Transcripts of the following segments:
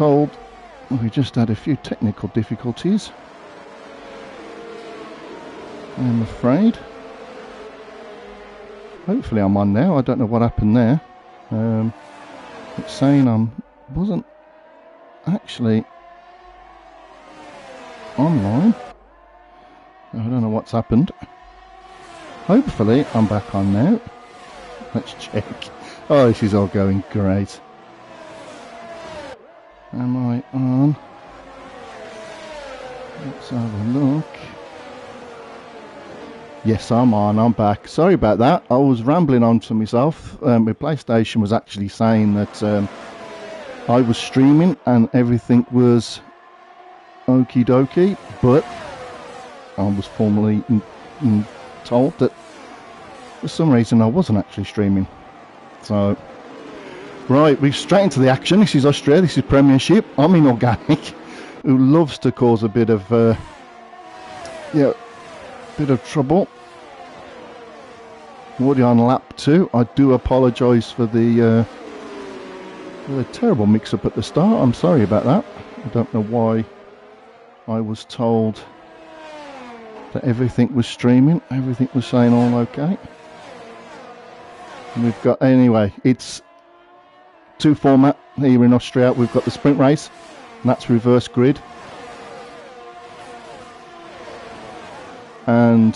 told we just had a few technical difficulties, I'm afraid. Hopefully I'm on now. I don't know what happened there. It's saying I wasn't actually online. I don't know what's happened. Hopefully I'm back on now. Let's check. Oh, this is all going great. Am I on? Let's have a look. Yes, I'm on. I'm back. Sorry about that. I was rambling on to myself. My PlayStation was actually saying that I was streaming and everything was okie dokie, but I was formally told that for some reason I wasn't actually streaming. So, right, we're straight into the action. This is Austria, this is Premiership. I'm in Organic, who loves to cause a bit of trouble. Already on lap 2. I do apologise for the terrible mix-up at the start. I'm sorry about that. I don't know why I was told that everything was streaming. Everything was saying all okay. And we've got, anyway, it's 2 format here in Austria. We've got the sprint race, and that's reverse grid. And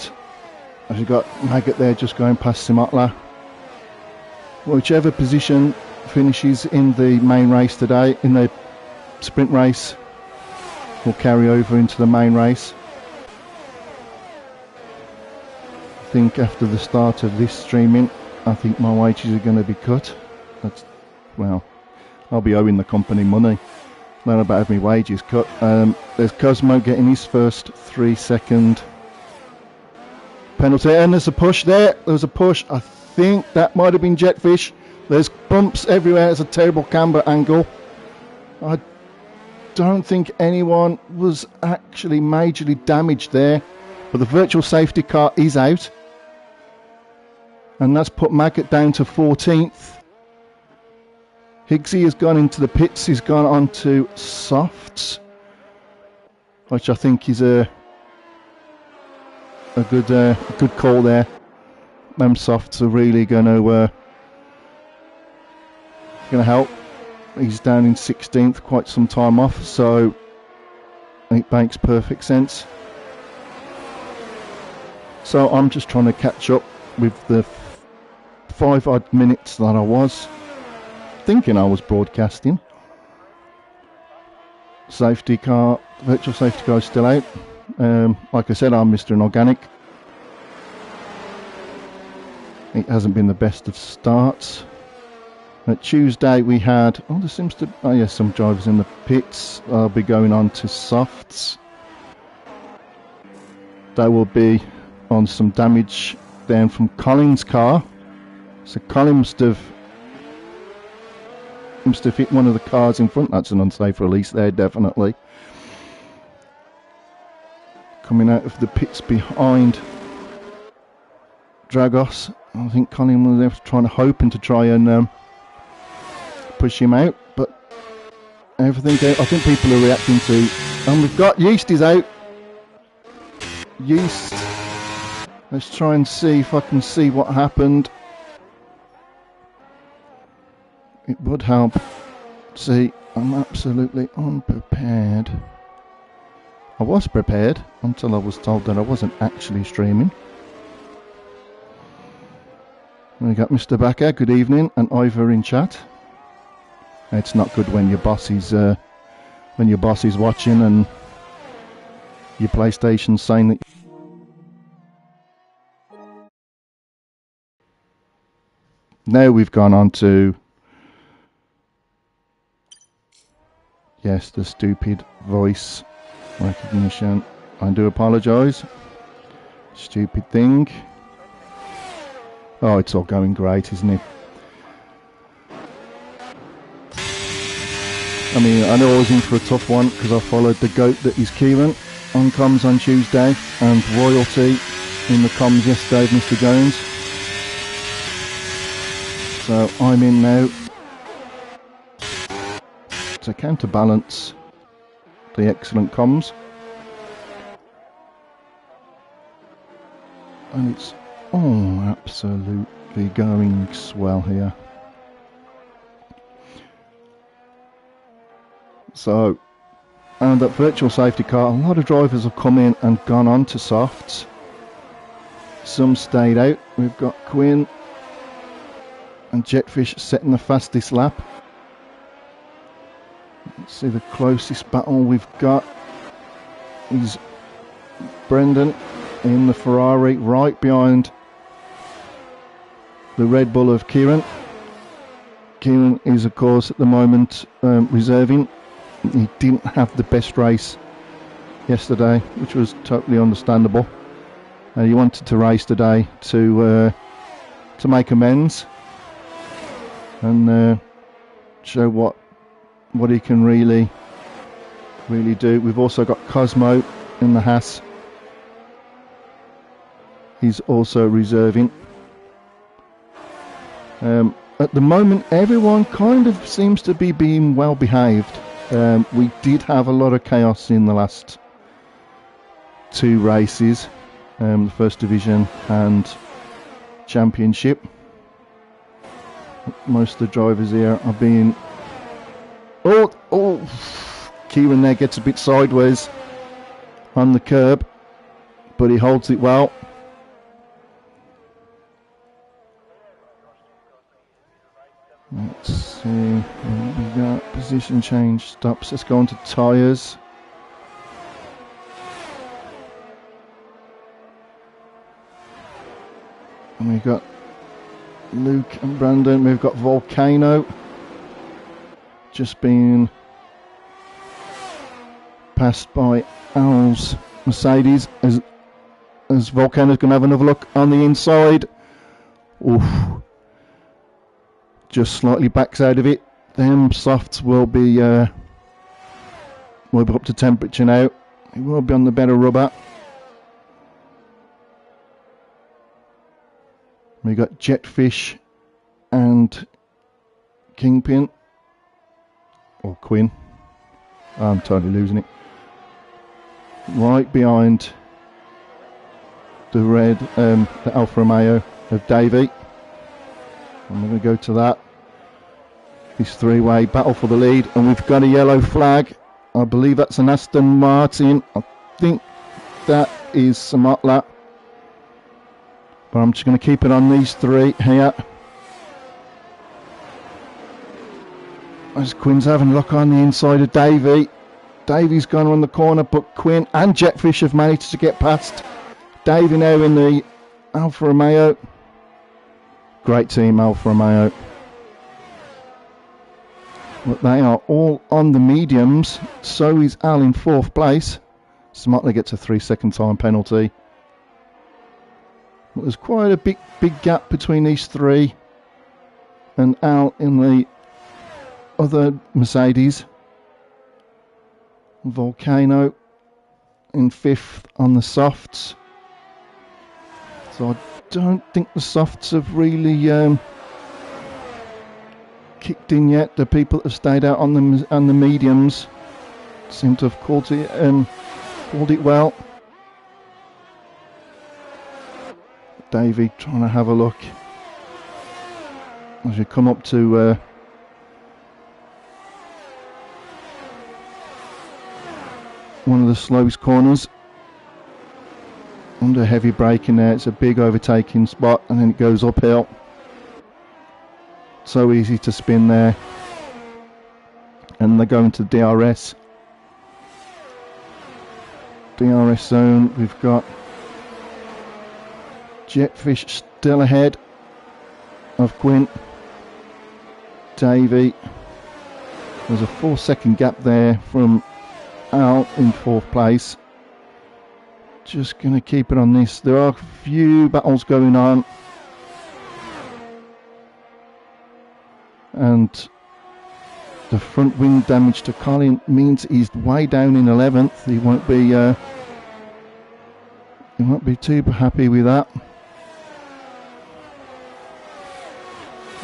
as you've got Maggot there just going past Simotla. Whichever position finishes in the main race today, in the sprint race, will carry over into the main race. I think after the start of this streaming, I think my wages are going to be cut. That's, well, I'll be owing the company money. Not about having my wages cut. There's Cosmo getting his first 3-second penalty, and there's a push there. There was a push. I think that might have been Jetfish. There's bumps everywhere. It's a terrible camber angle. I don't think anyone was actually majorly damaged there, but the virtual safety car is out, and that's put Maggot down to 14th. Higgsy has gone into the pits. He's gone on to softs, which I think is a good call there. Them softs are really going to help. He's down in 16th, quite some time off, so it makes perfect sense. So I'm just trying to catch up with the 5 odd minutes that I was thinking I was broadcasting. Safety car, virtual safety car is still out. Like I said, I'm Mr. Inorganic. It hasn't been the best of starts. Tuesday we had, there seems to, some drivers in the pits. I'll be going on to softs. They will be on some damage down from Colin's car. So Colin must have hit one of the cars in front. That's an unsafe release there, definitely. Coming out of the pits behind Dragos. I think Colin was there trying to try and push him out, but everything out. I think people are reacting to, and we've got Yeast is out. Yeast, let's try and see if I can see what happened. It would help. See, I'm absolutely unprepared. I was prepared until I was told that I wasn't actually streaming. We got Mr. Backer, good evening, and Ivor in chat. It's not good when your boss is watching and your PlayStation's saying that. Now we've gone on to, yes, the stupid voice recognition. I do apologise. Stupid thing. Oh, it's all going great, isn't it? I mean, I know I was in for a tough one because I followed the goat that is Kieran on comms on Tuesday and Royalty in the comms yesterday, Mr. Jones. So I'm in now to counterbalance the excellent comms. And it's all absolutely going swell here. So, and that virtual safety car, a lot of drivers have come in and gone on to softs. Some stayed out. We've got Quinn and Jetfish setting the fastest lap. Let's see, the closest battle we've got is Brendan in the Ferrari, right behind the Red Bull of Kieran. Kieran is, of course, at the moment reserving. He didn't have the best race yesterday, which was totally understandable. He wanted to race today to make amends and show what he can really do. We've also got Cosmo in the Haas. He's also reserving. At the moment, everyone kind of seems to be being well behaved. We did have a lot of chaos in the last two races, the First Division and Championship. Most of the drivers here are being... Oh! Kieran there gets a bit sideways on the curb, but he holds it well. Let's see, we got position change stops. Let's go on to tyres. And we've got Luke and Brandon. We've got Volcano just being passed by Al's Mercedes as Volcano's going to have another look on the inside. Oof. Just slightly backs out of it. Them softs will be up to temperature now. It will be on the better rubber. We got Jetfish and Kingpin or Quinn. I'm totally losing it. Right behind the red, the Alfa Romeo of Davey. And we're going to go to that. This three-way battle for the lead, and we've got a yellow flag. I believe that's an Aston Martin. I think that is Samotla. But I'm just going to keep it on these three here. As Quinn's having a look on the inside of Davey. Davey's gone around the corner, but Quinn and Jetfish have managed to get past Davey now in the Alfa Romeo. Great team, Alfa Romeo. But they are all on the mediums. So is Al in fourth place. Smartly gets a 3-second time penalty. But there's quite a big gap between these three and Al in the other Mercedes. Volcano in fifth on the softs. So I don't think the softs have really kicked in yet. The people that have stayed out on the mediums seem to have called it well. Davey trying to have a look as you come up to one of the slowest corners. Under heavy braking there, it's a big overtaking spot, and then it goes uphill. So easy to spin there. And they're going to DRS. DRS zone, we've got Jetfish still ahead of Quinn. Davey. There's a 4-second gap there from Al in fourth place. Just going to keep it on this. There are a few battles going on. And the front wing damage to Colin means he's way down in 11th. He won't be too happy with that.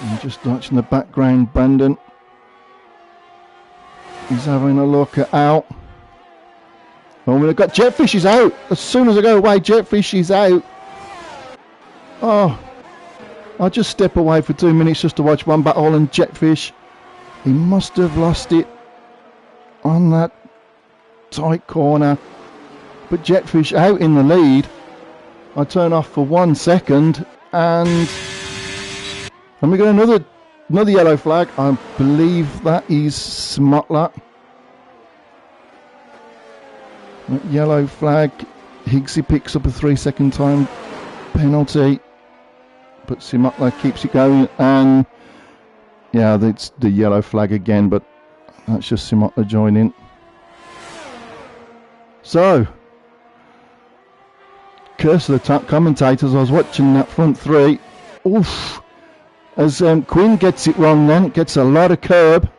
And just watching the background, Brandon He's having a look at Al. Oh, we've got Jetfish is out. As soon as I go away, Jetfish is out. Oh, I'll just step away for 2 minutes just to watch one battle, and Jetfish, he must have lost it on that tight corner. But Jetfish out in the lead. I turn off for 1 second, and we got another yellow flag. I believe that is Smotler. Yellow flag. Higgsy picks up a 3-second time penalty, but Smotler keeps it going, and yeah, it's the yellow flag again, but that's just Smotler joining. So, curse of the top commentators, I was watching that front three. Oof. As Quinn gets it wrong then, gets a lot of curb.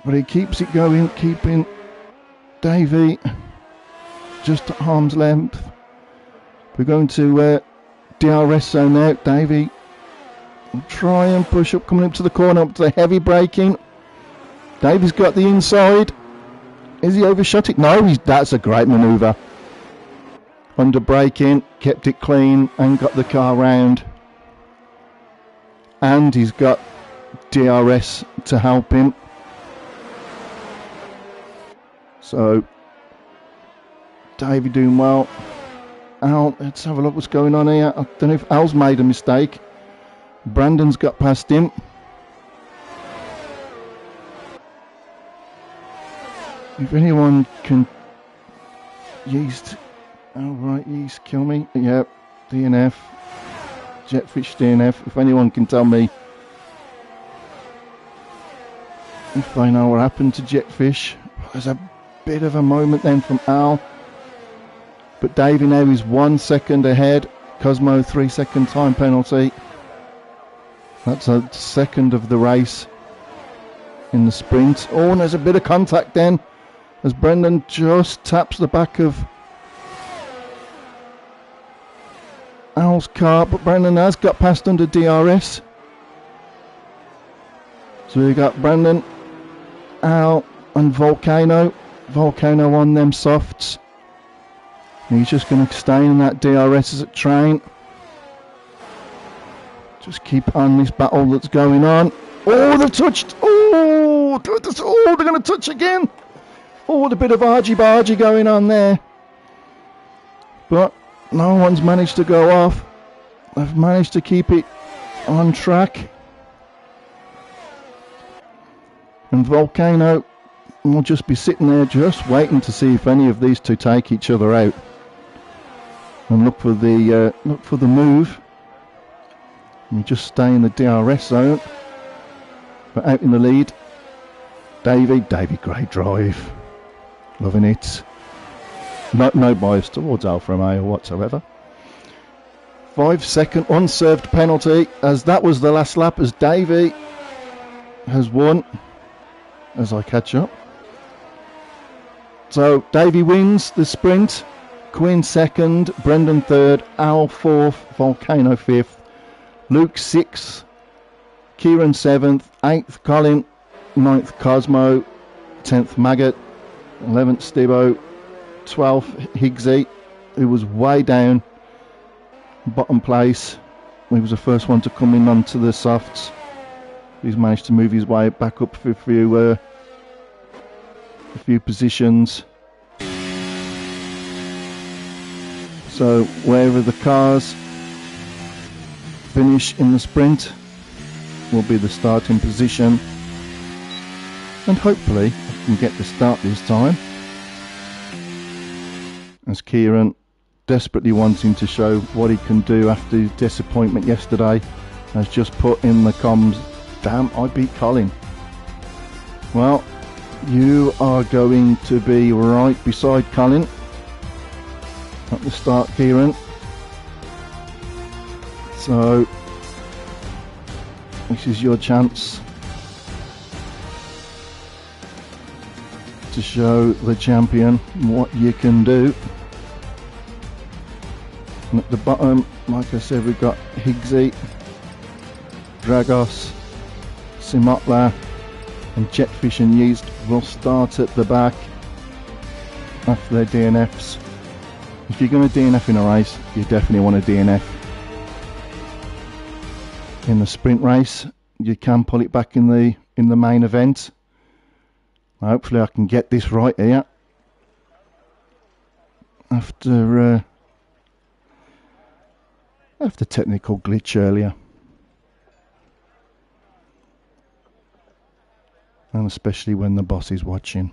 But he keeps it going, keeping Davey just at arm's length. We're going to DRS zone now. Davey will try and push up, coming up to the corner, up to the heavy braking. Davey's got the inside. Is he overshot it? No, that's a great manoeuvre. Under braking, kept it clean and got the car round. And he's got DRS to help him. So, Davey doing well. Al, let's have a look what's going on here. I don't know if Al's made a mistake. Brandon's got past him. If anyone can yeast, oh right, yeast kill me. Yep, DNF, Jetfish DNF. If anyone can tell me if they know what happened to Jetfish. There's a bit of a moment then from Al, but Davey now is 1 second ahead. Cosmo 3-second time penalty. That's a second of the race in the sprint. Oh, and there's a bit of contact then, as Brendan just taps the back of Al's car, but Brendan has got past under DRS. So we got Brendan, Al and Volcano. Volcano on them softs. And he's just going to stay in that DRS as a train. Just keep on this battle that's going on. Oh, they've touched. Oh, they're going to touch again. Oh, a bit of argy-bargy going on there. But no one's managed to go off. They've managed to keep it on track. And Volcano will just be sitting there just waiting to see if any of these two take each other out. And look for the move. And we just stay in the DRS zone. But out in the lead, Davey, great drive. Loving it. No bias towards Alfa Romeo whatsoever. 5-second unserved penalty, as that was the last lap, as Davey has won. As I catch up. So Davey wins the sprint. Quinn second, Brendan third, Al fourth, Volcano fifth, Luke sixth, Kieran seventh, eighth Colin, ninth Cosmo, 10th Maggot, 11th Stibbo, 12th Higgsy, who was way down, bottom place. He was the first one to come in onto the softs. He's managed to move his way back up for a few positions. So wherever the cars finish in the sprint will be the starting position, and hopefully I can get the start this time, as Kieran, desperately wanting to show what he can do after his disappointment yesterday, has just put in the comms, damn, I beat Colin. Well, you are going to be right beside Colin at the start, Kieran. So this is your chance to show the champion what you can do. And at the bottom, like I said, we've got Higgsy, Dragos, Simotla, and Jetfish and Yeast will start at the back after their DNFs. If you're going to DNF in a race, you definitely want to DNF. In the sprint race, you can pull it back in the main event. Hopefully I can get this right here. After technical glitch earlier. And especially when the boss is watching.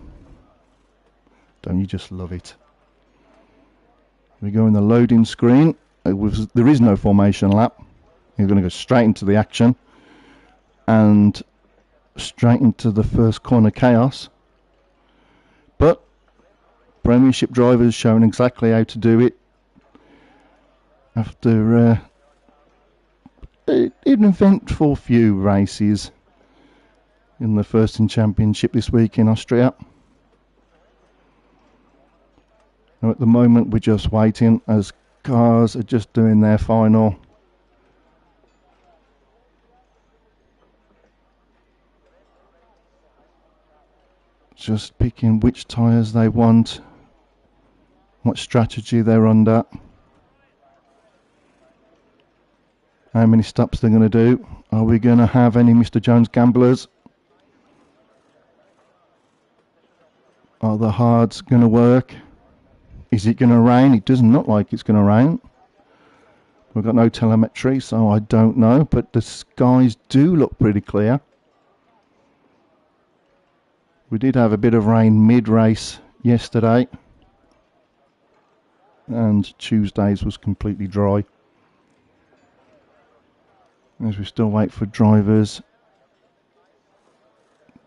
Don't you just love it? We go in the loading screen. There is no formation lap. You're going to go straight into the action. And straight into the first corner chaos. But Premiership drivers showing exactly how to do it. After an eventful few races in the first in championship this week in Austria. Now at the moment we're just waiting as cars are just doing their final. Just picking which tyres they want, what strategy they're under, how many stops they're going to do. Are we going to have any Mr. Jones gamblers? Are the hards going to work? Is it going to rain? It doesn't look like it's going to rain. We've got no telemetry, so I don't know, but the skies do look pretty clear. We did have a bit of rain mid-race yesterday, and Tuesday's was completely dry. As we still wait for drivers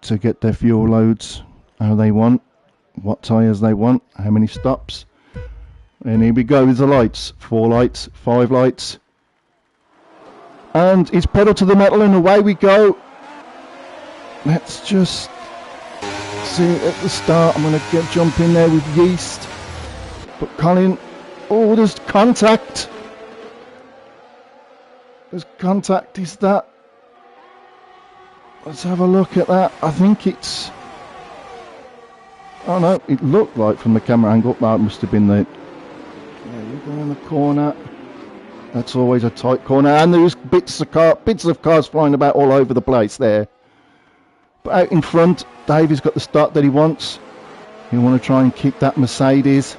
to get their fuel loads how they want, what tyres they want, how many stops. And here we go with the lights. 4 lights, 5 lights. And it's pedal to the metal and away we go. Let's just see at the start. I'm going to jump in there with Yeast. But Colin, oh, there's contact. There's contact, is that? Let's have a look at that. I think it's... Oh no, it looked like from the camera angle that must have been the... Yeah, you go in the corner. That's always a tight corner. And there's bits of cars flying about all over the place there. But out in front, Davey's got the start that he wants. You want to try and kick that Mercedes.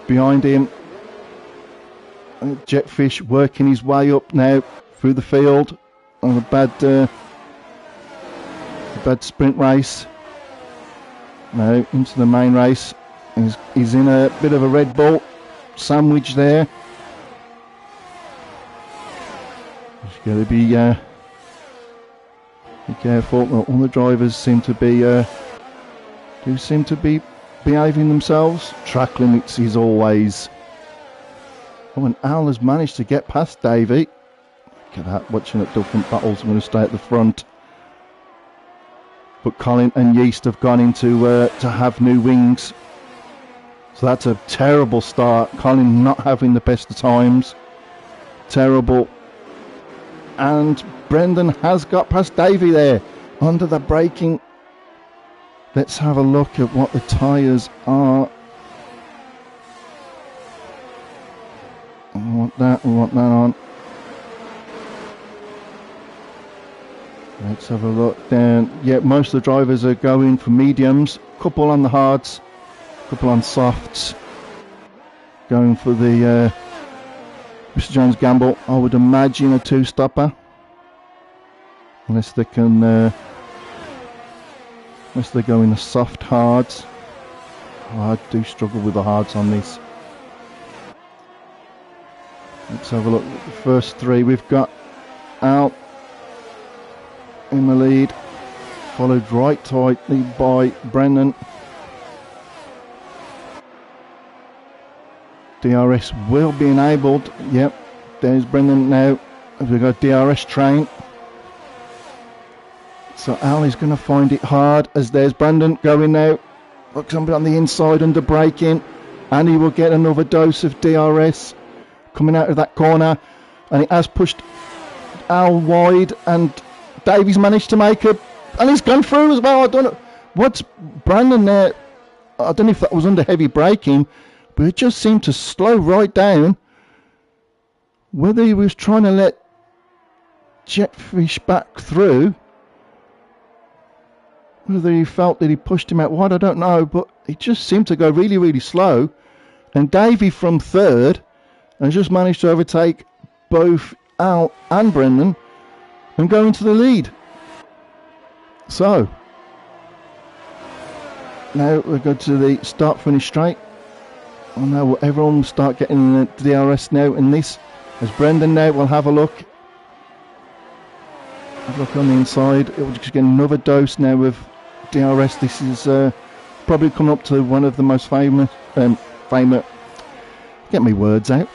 Behind him, Jetfish working his way up now through the field on a bad sprint race. Now into the main race. He's in a bit of a Red Bull sandwich there. He's got to be careful. Well, all the drivers seem to be behaving themselves. Track limits is always... Oh, and Al has managed to get past Davey. Look at that, watching at different battles. I'm going to stay at the front. But Colin and Yeast have gone into to have new wings. So that's a terrible start. Colin not having the best of times. Terrible. And Brendan has got past Davey there. Under the braking. Let's have a look at what the tyres are. We want that on. Let's have a look down. Yeah, most of the drivers are going for mediums. Couple on the hards, couple on softs. Going for the Mr. Jones gamble. I would imagine a 2-stopper. Unless they can... unless they go in the soft hards. Oh, I do struggle with the hards on this. Let's have a look at the first 3. We've got Al in the lead, followed right tightly by Brendan. DRS will be enabled. Yep, there's Brendan now. We've got DRS train. So Al is going to find it hard as there's Brendan going now. Look, somebody on the inside under braking. and he will get another dose of DRS coming out of that corner, and it has pushed Al wide, and Davies managed to make a, and he's gone through as well. I don't know what's Brandon there. I don't know if that was under heavy braking, but it just seemed to slow right down. Whether he was trying to let Jetfish back through, whether he felt that he pushed him out wide, I don't know, but it just seemed to go really, really slow. And Davey from third has just managed to overtake both Al and Brendan and go into the lead. So now we go to the start-finish straight. And now everyone will start getting the DRS now in this, as Brendan now will have a look. Have a look on the inside. It will just get another dose now of DRS. This is probably coming up to one of the most famous, get me words out,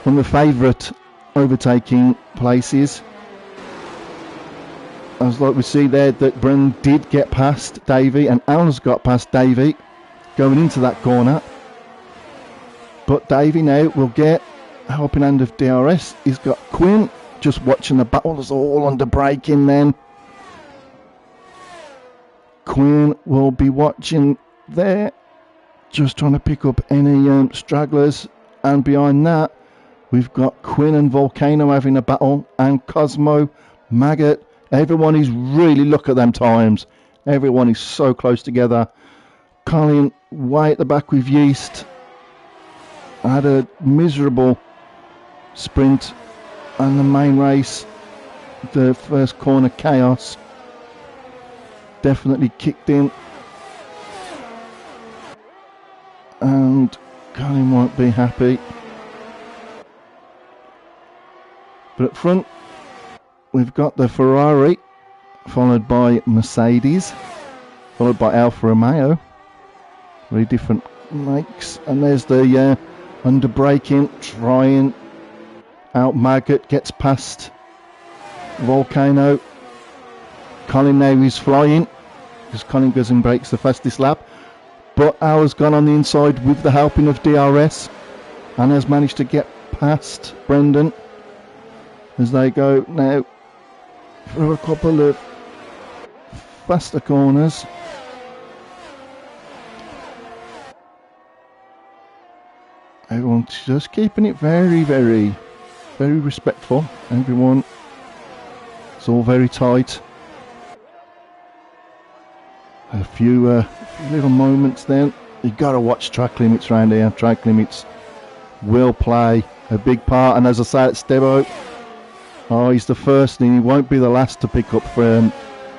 one of the favourite overtaking places. As like we see there that Brendan did get past Davey, and Alan's got past Davey going into that corner. But Davey now will get a helping hand of DRS. He's got Quinn just watching the battle. It's all under braking then. Quinn will be watching there, just trying to pick up any stragglers. And behind that, we've got Quinn and Volcano having a battle, and Cosmo, Maggot. Everyone is really, look at them times. Everyone is so close together. Colin way at the back with Yeast. Had a miserable sprint, and the main race, the first corner chaos, definitely kicked in, and Colin won't be happy. But up front we've got the Ferrari, followed by Mercedes, followed by Alfa Romeo, very different makes, and there's the under braking, trying out Maggot, gets past Volcano. Colin now is flying, because Colin goes and breaks the fastest lap, but Al's gone on the inside with the helping of DRS, and has managed to get past Brendan as they go now for a couple of faster corners. Everyone's just keeping it very, very, very respectful. Everyone, it's all very tight. A few little moments then. You've got to watch track limits around here. Track limits will play a big part. And as I say, it's Stebo. Oh, he's the first and he won't be the last to pick up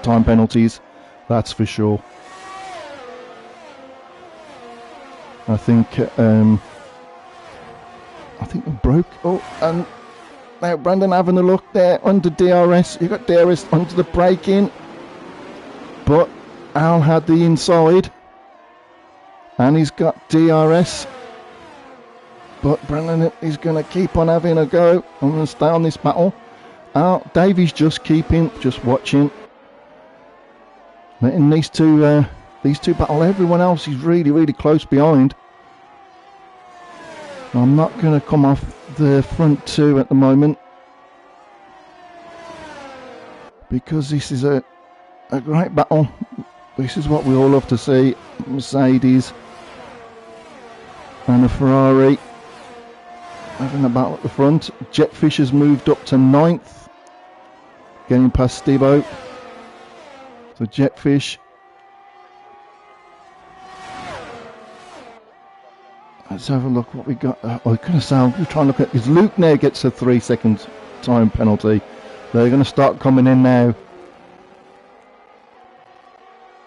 time penalties. That's for sure. I think we broke. Oh, and now Brandon having a look there under DRS. You got DRS under the braking, but Al had the inside, and he's got DRS. But Brandon is going to keep on having a go. I'm going to stay on this battle. Davey's just watching, letting these two battle. Everyone else is really, really close behind. I'm not going to come off the front two at the moment, because this is a great battle. This is what we all love to see. Mercedes and a Ferrari having a battle at the front. Jetfish has moved up to 9th, getting past Stebo. So Jetfish, let's have a look what we got. We're trying to look at, because Luke now gets a 3-second time penalty. They're going to start coming in now,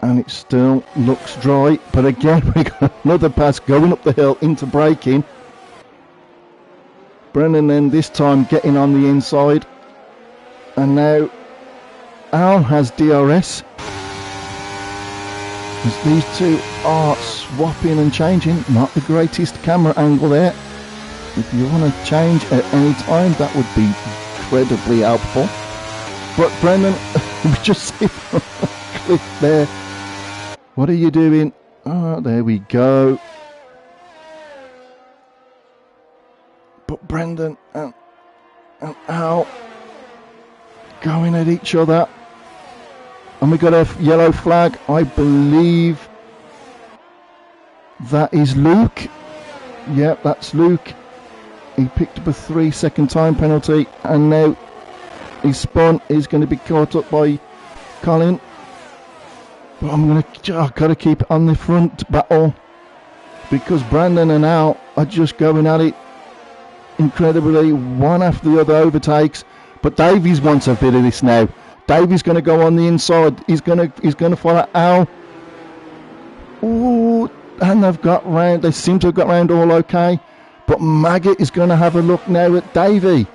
and it still looks dry. But again, we got another pass going up the hill into braking. Brennan then this time getting on the inside, and now Al has DRS. As these two are swapping and changing. Not the greatest camera angle there. If you want to change at any time, that would be incredibly helpful. But Brendan, we just see from the clip there. What are you doing? Oh, there we go. Brendan and Al going at each other. And we got a yellow flag. I believe that is Luke. Yep, that's Luke. He picked up a 3-second time penalty, and now he's spun. He's going to be caught up by Colin. But I've got to keep it on the front battle, because Brandon and Al are just going at it incredibly, one after the other overtakes. But Davies wants a bit of this now. Davies going to go on the inside. He's going to follow Al. Ooh, and they've got round. They seem to have got round all okay. But Maggot is going to have a look now at Davey.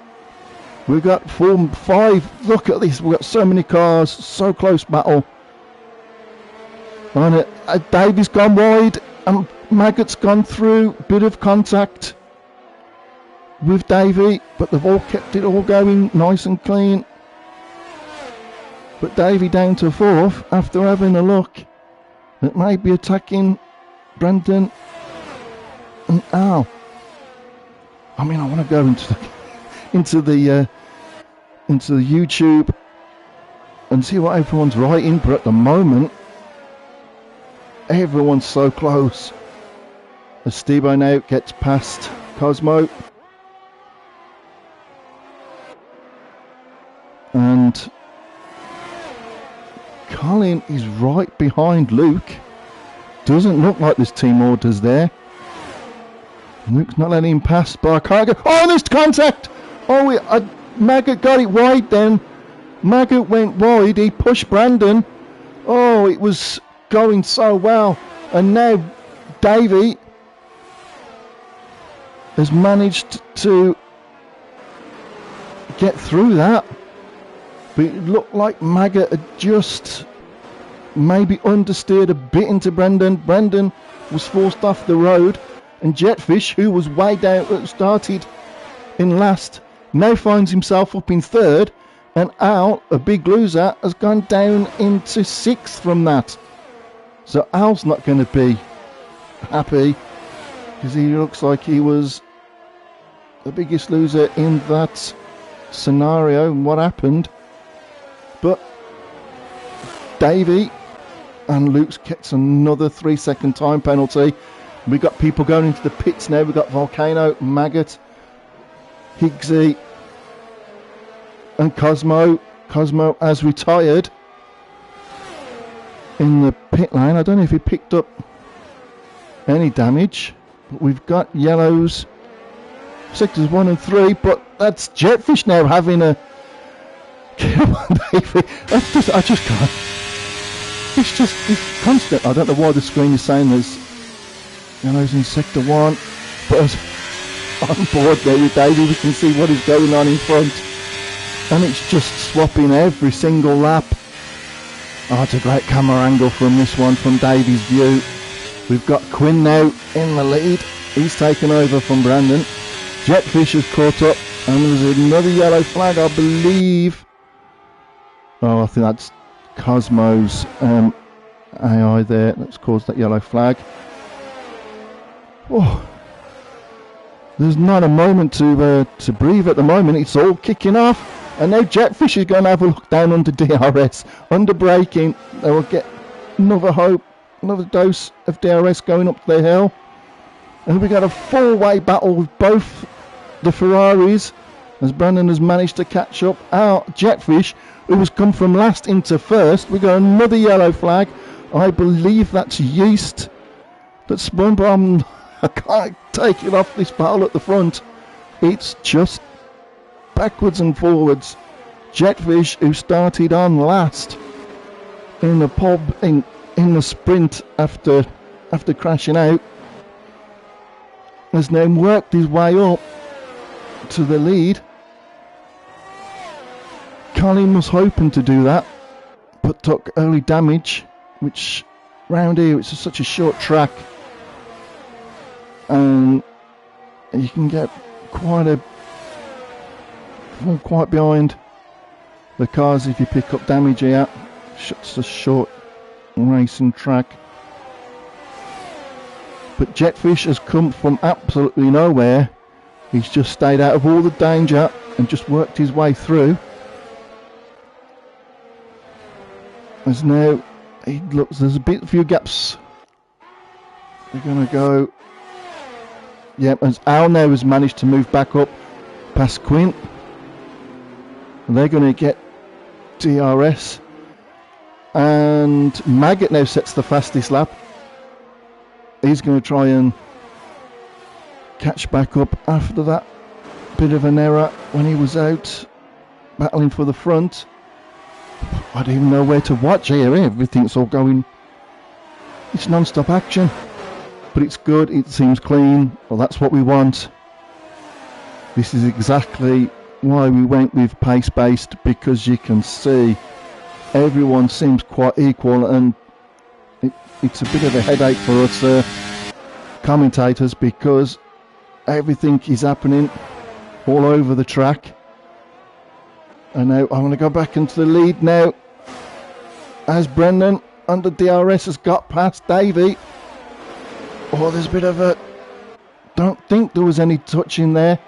We've got 4 and 5. Look at this. We've got so many cars. So close battle. And Davey's gone wide. And Maggot's gone through. Bit of contact with Davey. But they've all kept it all going nice and clean. But Davey down to 4th after having a look. It may be attacking Brendan and Al. I mean, I want to go into the YouTube and see what everyone's writing, but at the moment, everyone's so close. As Steve-O now gets past Cosmo, and Colin is right behind Luke. Doesn't look like there's team orders there. Luke's not letting him pass, but I can't go. Oh, there's contact! Oh, Maggot got it wide then. Maggot went wide. He pushed Brandon. Oh, it was going so well. And now Davey has managed to get through that. But it looked like Maggot had just maybe understeered a bit into Brendan. Brendan was forced off the road. And Jetfish, who was way down, started in last, now finds himself up in 3rd. And Al, a big loser, has gone down into 6th from that. So Al's not going to be happy, because he looks like he was the biggest loser in that scenario and what happened. But Davey and Luke's gets another 3-second time penalty. We've got people going into the pits now. We've got Volcano, Maggot, Higgsy, and Cosmo. Cosmo has retired in the pit lane. I don't know if he picked up any damage. But we've got yellows, sectors 1 and 3. But that's Jetfish now having a... Come on, Davey. I just can't. It's constant. I don't know why the screen is saying there's yellows in sector 1, but on board there with Davey, we can see what is going on in front, and it's just swapping every single lap. Oh, it's a great camera angle from this one, from Davey's view. We've got Quinn now in the lead. He's taken over from Brandon. Jetfish has caught up, and there's another yellow flag, I believe. Oh, I think that's Cosmo's AI there that's caused that yellow flag. Oh, there's not a moment to breathe at the moment. It's all kicking off, and now Jetfish is going to have a look down under DRS, under braking. They will get another dose of DRS going up the hill, and we got a 4-way battle with both the Ferraris, as Brandon has managed to catch up. Our Jetfish, who has come from last into 1st, we got another yellow flag. I believe that's Yeast that spun, but I can't take it off this battle at the front. It's just backwards and forwards. Jetfish, who started on last in the pub in the sprint after crashing out, has now worked his way up to the lead. Colin was hoping to do that, but took early damage, which round here it's such a short track, and you can get quite behind the cars if you pick up damage here. It's a short racing track. But Jetfish has come from absolutely nowhere. He's just stayed out of all the danger and just worked his way through. There's now, there's a few gaps. They're going to go. Yep, as Al now has managed to move back up past Quint. And they're going to get DRS. And Maggot now sets the fastest lap. He's going to try and catch back up after that bit of an error when he was out battling for the front. I don't even know where to watch here. Everything's all going. It's non-stop action. But it's good. It seems clean. Well, that's what we want. This is exactly why we went with pace-based, because you can see everyone seems quite equal, and it's a bit of a headache for us commentators, because everything is happening all over the track. And now I'm going to go back into the lead now as Brendan under DRS has got past Davey. Oh, there's a bit of a... Don't think there was any touch in there.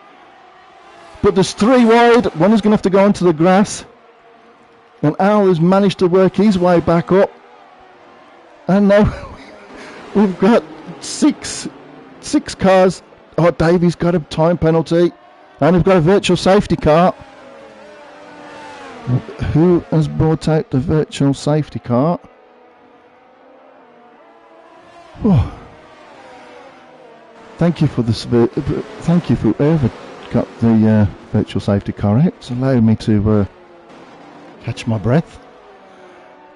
But there's 3 wide. One is going to have to go onto the grass. And Al has managed to work his way back up. And now we've got six cars. Oh, Davey's got a time penalty. And we've got a virtual safety car. Who has brought out the virtual safety car? Oh. Thank you for thank you for whoever got the virtual safety car out. It's allowed me to catch my breath.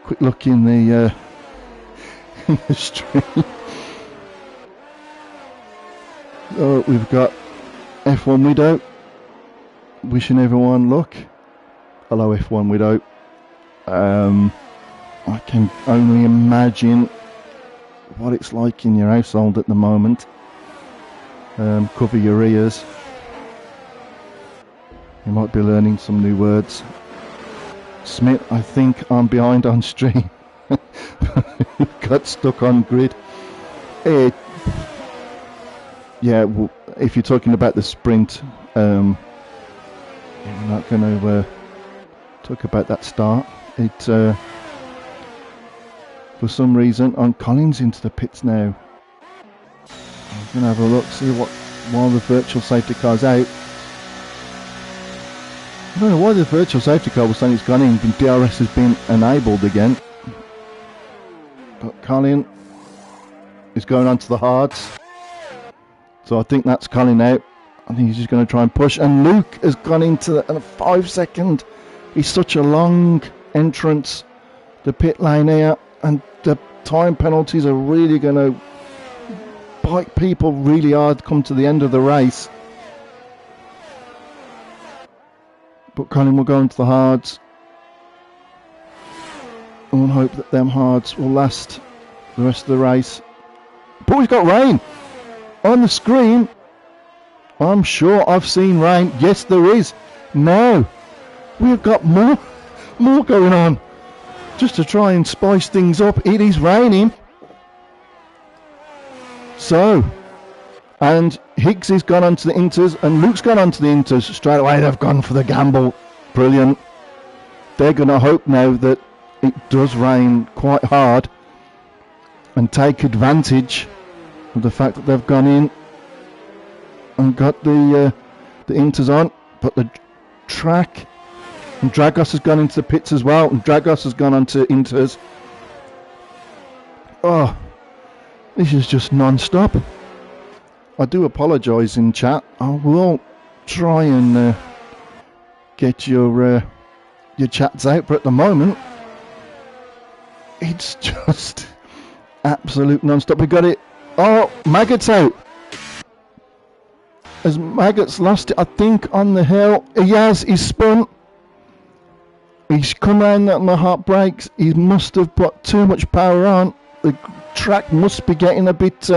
Quick look in the stream. Oh, we've got F1 Widow wishing everyone luck. Hello, F1 Widow. I can only imagine what it's like in your household at the moment. Cover your ears. You might be learning some new words. Smith, I think I'm behind on stream. Got stuck on grid. Yeah, well, if you're talking about the sprint, we're not going to talk about that start. It for some reason, on Collins into the pits now. I'm going to have a look, see what while the virtual safety car's out. I don't know why the virtual safety car was saying it's gone in, but DRS has been enabled again. But Colin is going on to the hards. So I think that's Colin out. I think he's just going to try and push. And Luke has gone into a 5 second. He's such a long entrance, the pit lane here. And the time penalties are really going to bite people really hard come to the end of the race. But Colin will go into the hards. And hope that them hards will last the rest of the race. But we've got rain on the screen. I'm sure I've seen rain. Yes, there is. Now we've got more going on. Just to try and spice things up, it is raining. So, and Higgs has gone onto the inters, and Luke's gone onto the inters straight away. They've gone for the gamble. Brilliant. They're going to hope now that it does rain quite hard and take advantage of the fact that they've gone in and got the inters on. But the track, and Dragos has gone into the pits as well, and Dragos has gone onto inters. Oh, this is just non-stop. I do apologise in chat. I will try and get your chats out, but at the moment it's just absolute non-stop. We got it. Oh, Maggot's out. As Maggot's lost it, I think, on the hill. He has. He's spun. He's come round on the hot brakes. He must have put too much power on. The track must be getting a bit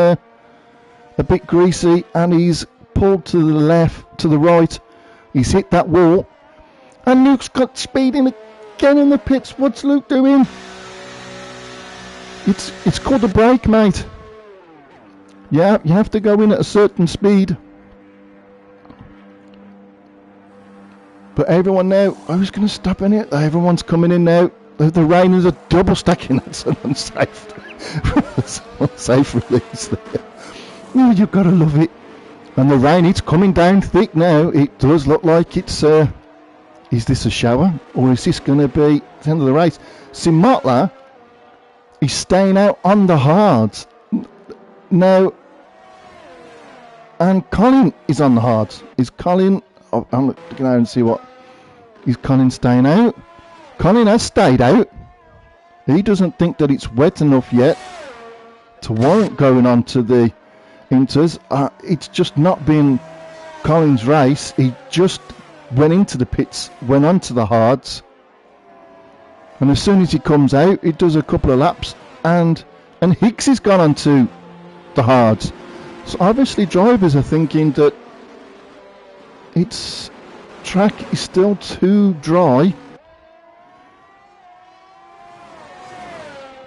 greasy, and he's pulled to the left, to the right. He's hit that wall, and Luke's got speeding again in the pits. What's Luke doing? It's called a brake, mate. Yeah, you have to go in at a certain speed. But everyone now, I was going to stop in it. Everyone's coming in now. The rain is a double stacking. That's an unsafe release there. Oh, you've got to love it. And the rain, it's coming down thick now. It does look like it's... is this a shower? Or is this going to be the end of the race? Simotla is staying out on the hards. Now... And Colin is on the hards. Is Colin... Oh, I'm looking out and see what... Is Colin staying out? Colin has stayed out. He doesn't think that it's wet enough yet to warrant going on to the Inters. It's just not been Colin's race. He just went into the pits, went on to the hards. And as soon as he comes out, he does a couple of laps. And Hicks has gone on to the hards. So obviously drivers are thinking that its track is still too dry.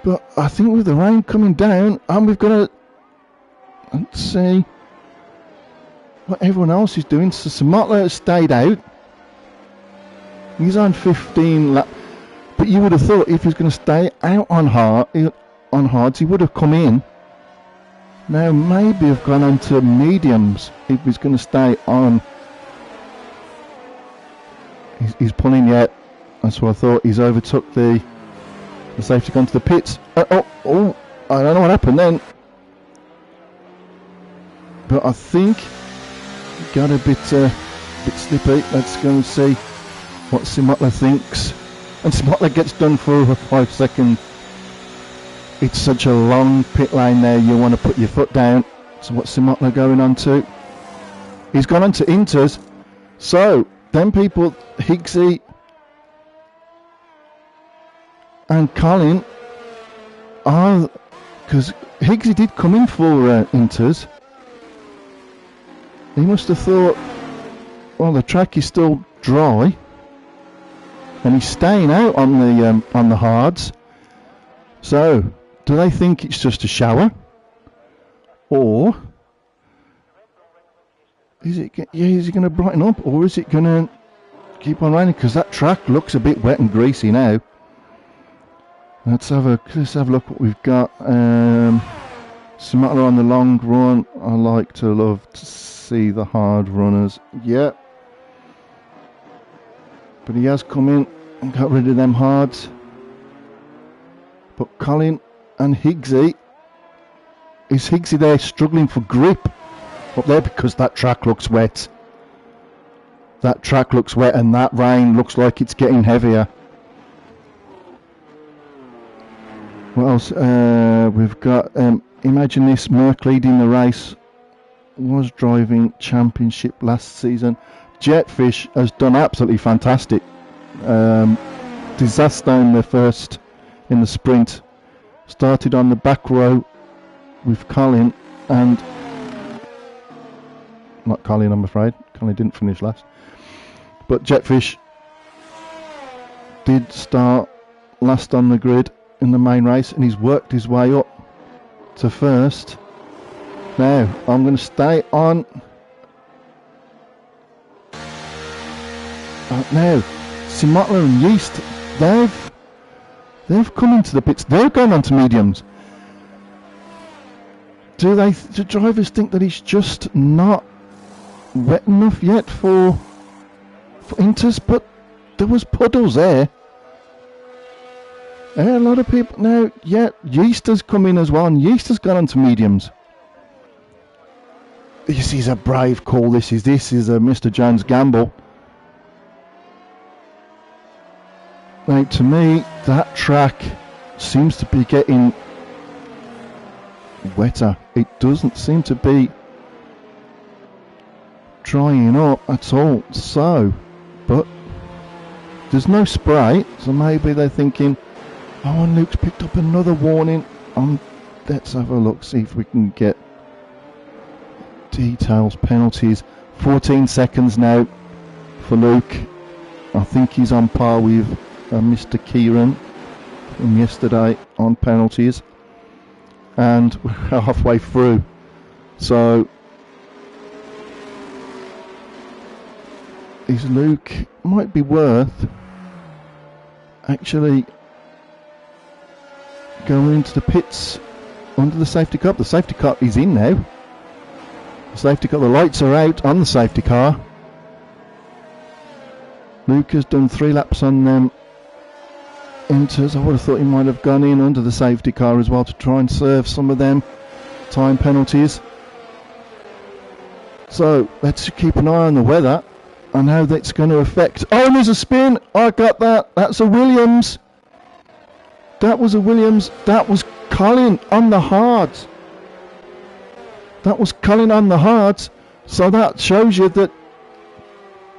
But I think with the rain coming down, and we've got to let's see what everyone else is doing. So Samotla has stayed out. He's on 15 laps. But you would have thought if he's going to stay out on hards, he would have come in. Now maybe have gone on to mediums if he's going to stay on. He's pulling yet. That's what I thought. He's overtook the safety car to the pits. I don't know what happened then. But I think he got a bit slippy. Let's go and see what Simotla thinks. And Simotla gets done for over 5 seconds. It's such a long pit lane there. You want to put your foot down. So what's Simotla going on to? He's gone on to Inters. So then people, Higgsy and Colin are, because Higgsy did come in for Inters. He must have thought, well, the track is still dry, and he's staying out on the hards. So, do they think it's just a shower, or is it going to brighten up, or is it going to keep on raining? Because that track looks a bit wet and greasy now. Let's have a look what we've got. Samotla on the long run. I like to love to see the hard runners. Yeah. But he has come in and got rid of them hards. But Colin and Higgsy, is Higgsy there struggling for grip up there because that track looks wet. That track looks wet and that rain looks like it's getting heavier. What else? We've got, imagine this, Merck leading the race, was driving championship last season. Jetfish has done absolutely fantastic. Disaster in the first, in the sprint. Started on the back row with Colin and... Not Colin, I'm afraid. Colin didn't finish last. But Jetfish did start last on the grid in the main race, and he's worked his way up to first. Now I'm going to stay on. Now Simotla and Yeast, they've come into the pits. They're going on to mediums. Do drivers think that it's just not wet enough yet for Inters? But there was puddles there. A lot of people now. Yeah, Yeast has come in as well, and Yeast has gone on to mediums. This is a brave call. This is a Mr. Jones gamble. Now, to me, that track seems to be getting wetter. It doesn't seem to be drying up at all. So, but there's no spray, so maybe they're thinking, oh, and Luke's picked up another warning. Let's have a look, see if we can get details, penalties. 14 seconds now for Luke. I think he's on par with Mr. Kieran from yesterday on penalties. And we're halfway through. So is Luke. Might be worth actually going into the pits under the safety car. The safety car is in now. The safety car, the lights are out on the safety car. Luke has done 3 laps on them. Enters. I would have thought he might have gone in under the safety car as well to try and serve some of them time penalties. So let's keep an eye on the weather and how that's going to affect. Oh, and there's a spin. I got that. That's a Williams. That was a Williams. That was Colin on the hards. That was Colin on the hards. So that shows you that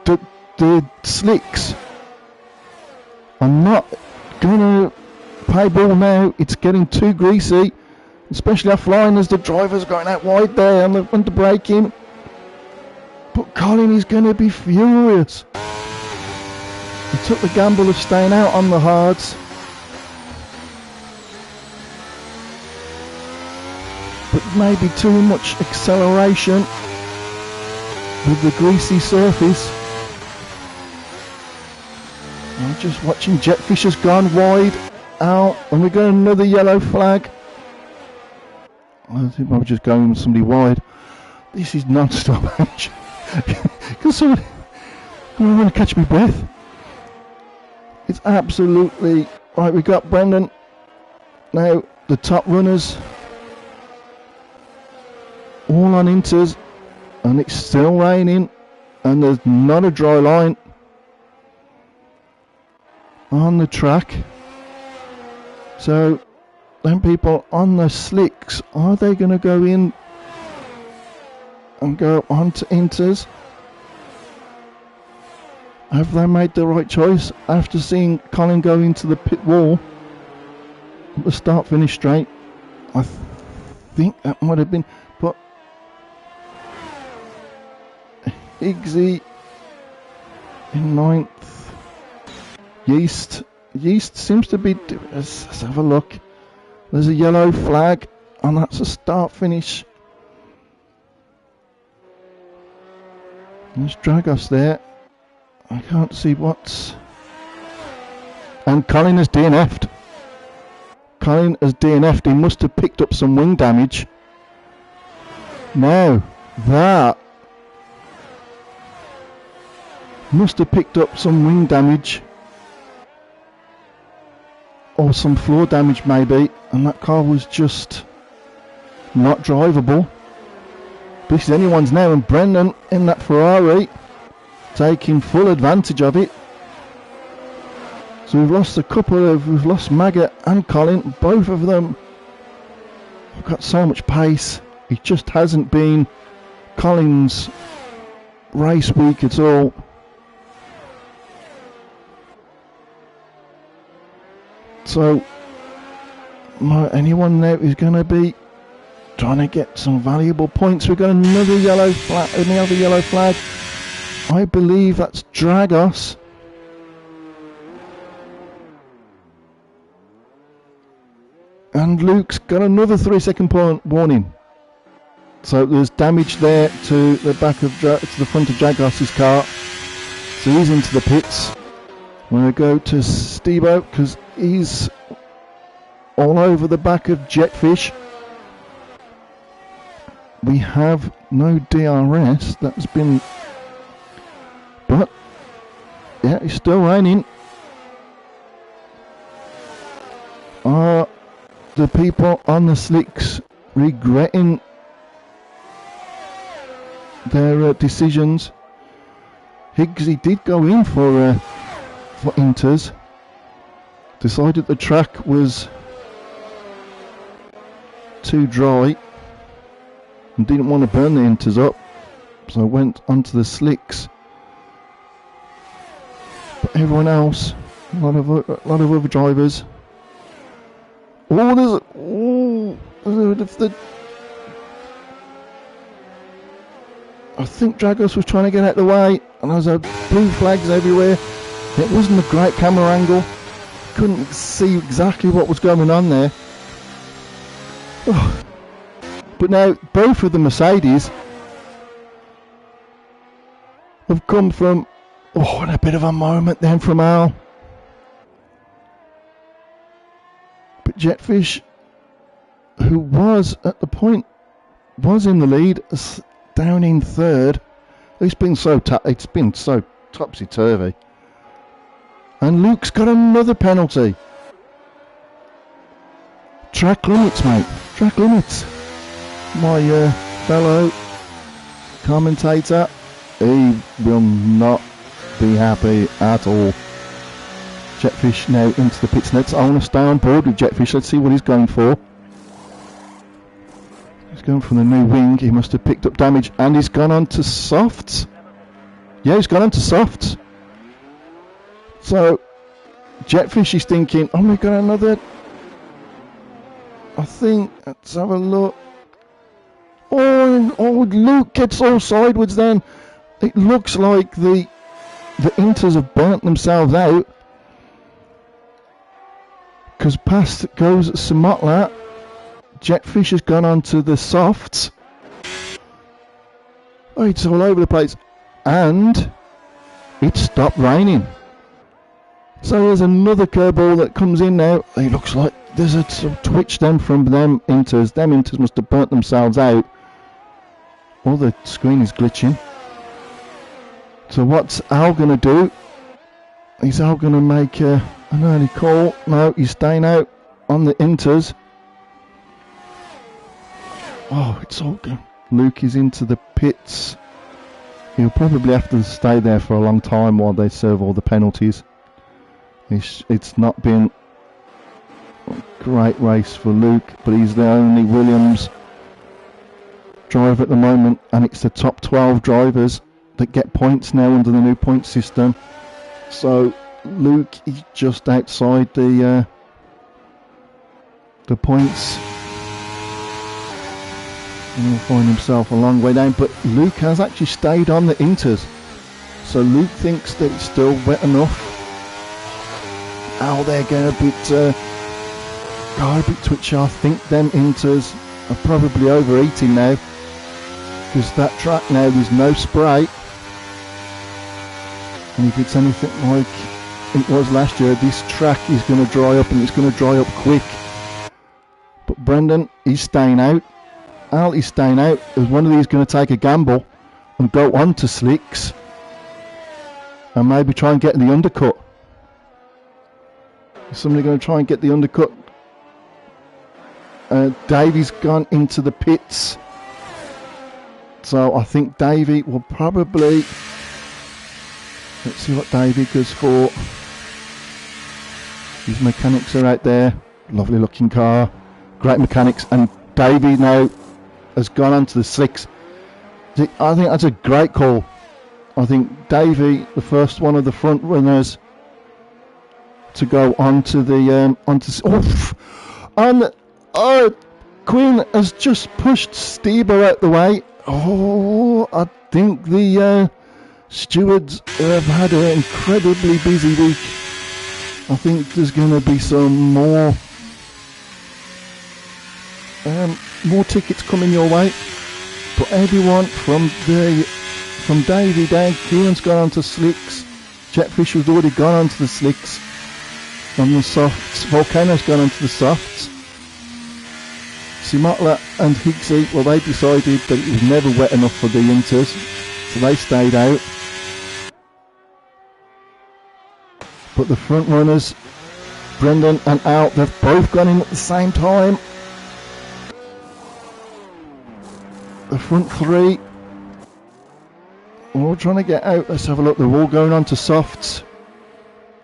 the slicks are not going to play ball now. It's getting too greasy, especially offline as the driver's going out wide there and the braking. But Colin is going to be furious. He took the gamble of staying out on the hards. But maybe too much acceleration with the greasy surface. I'm just watching. Jetfish has gone wide out, and we got another yellow flag. I think I'm just going with somebody wide. This is non-stop action. Because I'm going to catch my breath. It's absolutely right. We got Brendan now. The top runners all on inters, and it's still raining, and there's not a dry line on the track. So then people on the slicks, are they going to go in and go on to inters? Have they made the right choice after seeing Colin go into the pit wall at the start finish straight? I think that might have been, but Higgsy in 9th. Yeast seems to be. Let's have a look. There's a yellow flag, and that's a start finish. There's Dragos there. I can't see what's. And Colin has DNF'd. Colin has DNF'd. He must have picked up some wing damage. Now, that must have picked up some wing damage. Or some floor damage maybe, and that car was just not drivable. This is anyone's now, and Brendan in that Ferrari taking full advantage of it. So we've lost Maggot and Colin, both of them have got so much pace. It just hasn't been Colin's race week at all. So, anyone now is going to be trying to get some valuable points. We've got another yellow flag. I believe that's Dragos. And Luke's got another 3-second point warning. So there's damage there to the back of to the front of Dragos's car. So he's into the pits. I'm going to go to Stebo because he's all over the back of Jetfish. We have no DRS. That's been... But, yeah, it's still raining. Are the people on the slicks regretting their decisions? Higgsy did go in for inters, decided the track was too dry and didn't want to burn the inters up, so went onto the slicks. But everyone else, a lot of other drivers. I think Dragos was trying to get out of the way, and there's blue flags everywhere. It wasn't a great camera angle. Couldn't see exactly what was going on there. Oh. But now both of the Mercedes have come from Oh, and a bit of a moment then from Al. But Jetfish, who was at the point, was in the lead, down in third. It's been so topsy-turvy. And Luke's got another penalty. Track limits, mate. Track limits. My fellow commentator, he will not be happy at all. Jetfish now into the pits nets. I want to stay on board with Jetfish. Let's see what he's going for. He's going for the new wing. He must have picked up damage, and he's gone on to softs. Yeah, he's gone on to softs. So Jetfish is thinking, oh, we've got another. I think, let's have a look. Oh, Luke gets all sideways then. It looks like the Inters have burnt themselves out. Because past goes Samotla. Jetfish has gone on to the softs. Oh, it's all over the place. And it stopped raining. So there's another curveball that comes in now. It looks like there's a twitch then from them Inters. Them Inters must have burnt themselves out. Oh, the screen is glitching. So what's Al going to do? Is Al going to make an early call? No, he's staying out on the Inters. Oh, it's all good. Luke is into the pits. He'll probably have to stay there for a long time while they serve all the penalties. It's not been a great race for Luke, but he's the only Williams driver at the moment, and it's the top 12 drivers that get points now under the new point system. So Luke is just outside the points. And he'll find himself a long way down, but Luke has actually stayed on the Inters. So Luke thinks that it's still wet enough. Oh, they're going a bit twitchy. I think them Inters are probably overeating now, because that track now there's no spray. And if it's anything like it was last year, this track is going to dry up, and it's going to dry up quick. But Brendan is staying out. Al is staying out. Is one of these going to take a gamble and go on to slicks and maybe try and get in the undercut? Is somebody going to try and get the undercut? Davey's gone into the pits. So I think Davey will probably... Let's see what Davey goes for. His mechanics are out there. Lovely looking car. Great mechanics. And Davey now has gone onto the slicks. I think that's a great call. I think Davey, the first one of the front runners to go onto the Quinn has just pushed Stieber out the way. Oh, I think the stewards have had an incredibly busy week. I think there's going to be some more tickets coming your way. But everyone from Davey down, Kieran's gone on to slicks. Jetfish has already gone on to the slicks. On the softs, Volcano's gone on to the softs. Simotla and Higgsy, well, they decided that it was never wet enough for the Inters, so they stayed out. But the front runners, Brendan and Al, they've both gone in at the same time. The front three, all trying to get out. Let's have a look. They're all going on to softs.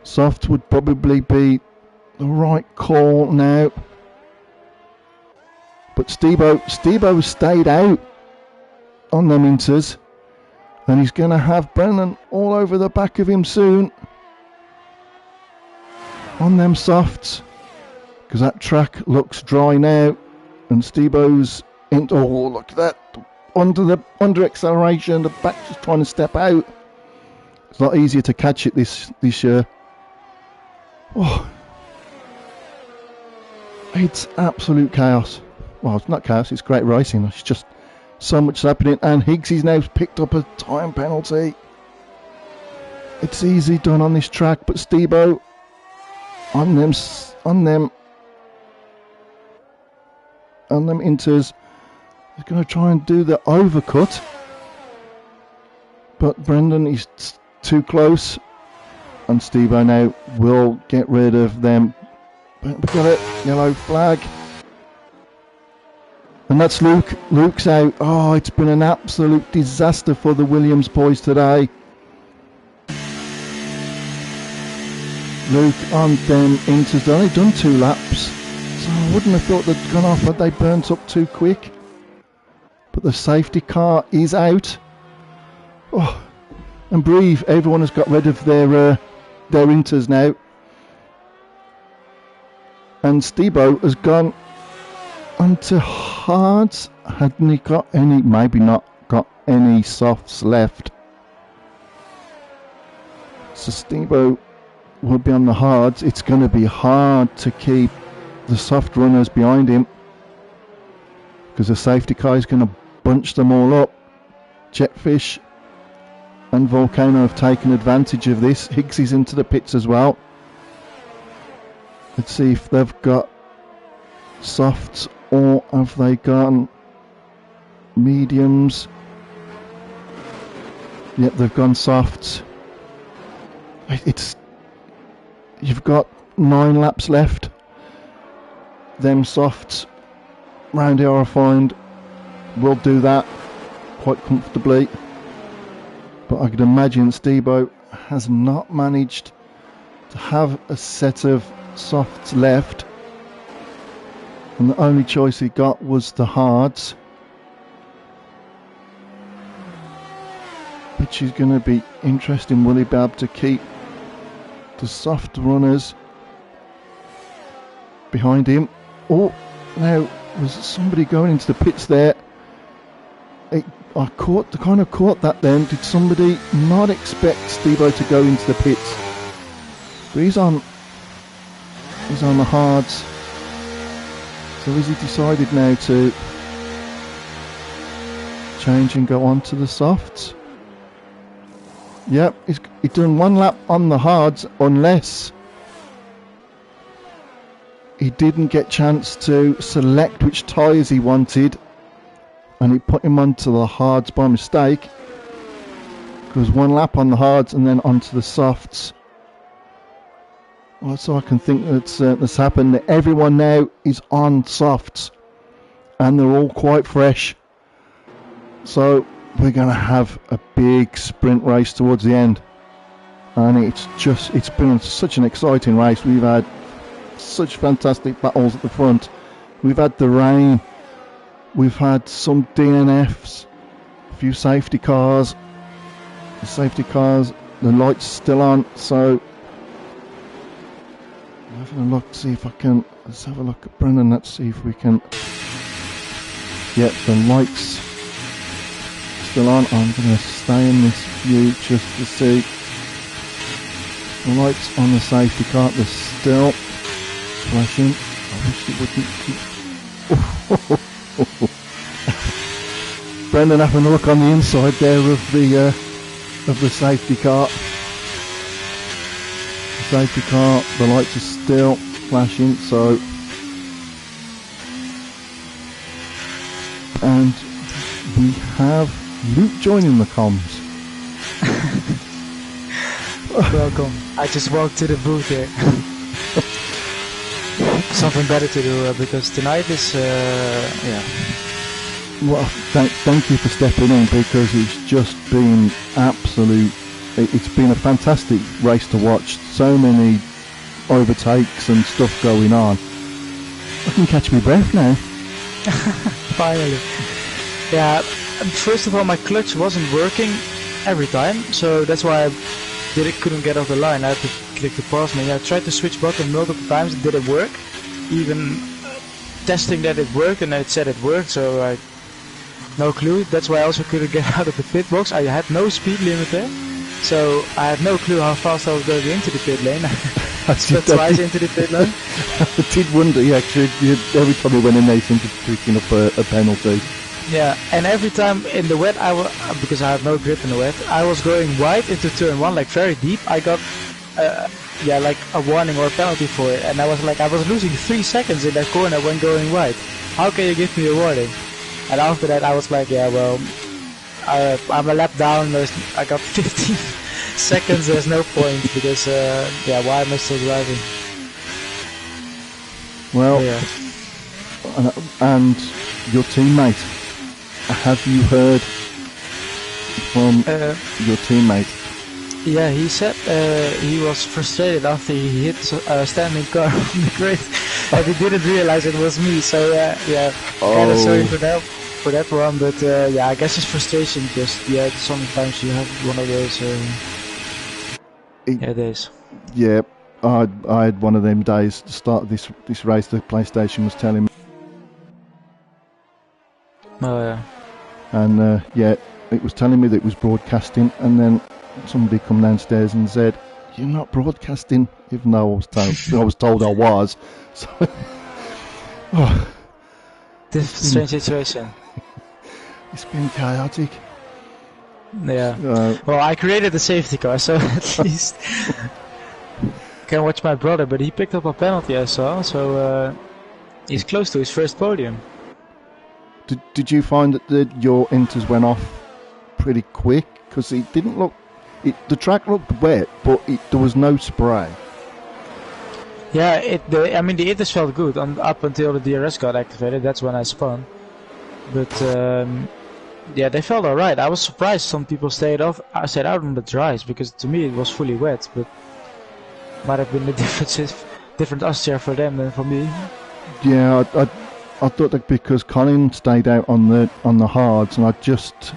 Soft would probably be the right call now. But Stebo stayed out on them Inters. And he's going to have Brennan all over the back of him soon. On them softs. Because that track looks dry now. And Stebo's into, oh, look at that. Under acceleration, the back just trying to step out. It's a lot easier to catch it this year. Oh. It's absolute chaos. Well, it's not chaos, it's great racing. It's just so much happening. And Higgsy's now picked up a time penalty. It's easy done on this track, but Stebo on them inters is going to try and do the overcut, but Brendan is too close, and Stebo now will get rid of them. But we've got a yellow flag, and that's Luke. Luke's out. Oh, it's been an absolute disaster for the Williams boys today. Luke on them inters. They've only done 2 laps, so I wouldn't have thought they'd gone off, but they burnt up too quick. But the safety car is out. Oh, and Breve, everyone has got rid of their inters now. And Stebo has gone onto hards. Hadn't he got any? Maybe not got any softs left. So Stebo will be on the hards. It's going to be hard to keep the soft runners behind him, because the safety car is going to bunch them all up. Jetfish and Volcano have taken advantage of this. Higgs is into the pits as well. Let's see if they've got softs or have they gone mediums. Yep, they've gone softs. You've got 9 laps left. Them softs round here, I find, will do that quite comfortably. But I could imagine Stebo has not managed to have a set of softs left, and the only choice he got was the hards, which is going to be interesting. Will he be able to keep the soft runners behind him? Oh, now was somebody going into the pits there? I kind of caught that then. Did somebody not expect Stebo to go into the pits? But he's on the hards. So has he decided now to change and go on to the softs? Yep, he's done 1 lap on the hards, unless he didn't get chance to select which tyres he wanted, and he put him onto the hards by mistake. Because 1 lap on the hards and then onto the softs. Well, so I can think that's happened. Everyone now is on softs, and they're all quite fresh. So we're going to have a big sprint race towards the end, and it's been such an exciting race. We've had such fantastic battles at the front. We've had the rain, we've had some DNFs, a few safety cars. The lights still on, so I'm having a look, see if I can. Let's have a look at Brendan. Let's see if we can get the lights still on. I'm going to stay in this view just to see the lights on the safety car. They're still flashing. I wish it wouldn't keep. Brendan having a look on the inside there of the safety car. The safety car, the lights are still flashing, so. And we have Luke joining the comms. Welcome. I just walked to the booth here. Something better to do because tonight is, Well, thank you for stepping in, because it's just been it's been a fantastic race to watch. So many overtakes and stuff going on. I can catch my breath now. Finally. Yeah, first of all, my clutch wasn't working every time, so that's why I couldn't get off the line. I had to click the pause menu. I tried to switch button multiple times, it didn't work. Even testing that it worked, and it said it worked, so I no clue. That's why I also couldn't get out of the pit box. I had no speed limit there, so I had no clue how fast I was going into the pit lane. That's twice into the pit lane. I did wonder, actually, every time we went in there, you seemed to be picking up a penalty. Yeah, and every time in the wet, because I have no grip in the wet, I was going wide into turn one, like very deep. I got, like a warning or a penalty for it, and I was losing 3 seconds in that corner when going wide. How can you give me a warning? And after that, I was like, yeah, well, I'm a lap down. I got 15 seconds. There's no point because, why am I still driving? Well, and your teammate. Have you heard from your teammate? Yeah, he said he was frustrated after he hit a standing car on the grid, and he didn't realize it was me. So kind of sorry for that one. But I guess it's frustration. Just sometimes you have one of those days. Yeah, I had one of them days. To start this race, the PlayStation was telling me. Oh yeah. And it was telling me that it was broadcasting, and then somebody come downstairs and said, "You're not broadcasting," even though I was told I was. So, this strange situation. It's been chaotic. Yeah. Well, I created the safety car, so at least I can watch my brother. But he picked up a penalty, I saw. So he's close to his first podium. Did you find that your inters went off pretty quick? Because it didn't look... the track looked wet, but there was no spray. Yeah, the inters felt good up until the DRS got activated. That's when I spun. But they felt alright. I was surprised some people stayed out on the dries, because to me it was fully wet. But might have been the different Austria for them than for me. Yeah, I thought that because Colin stayed out on the hards, and I just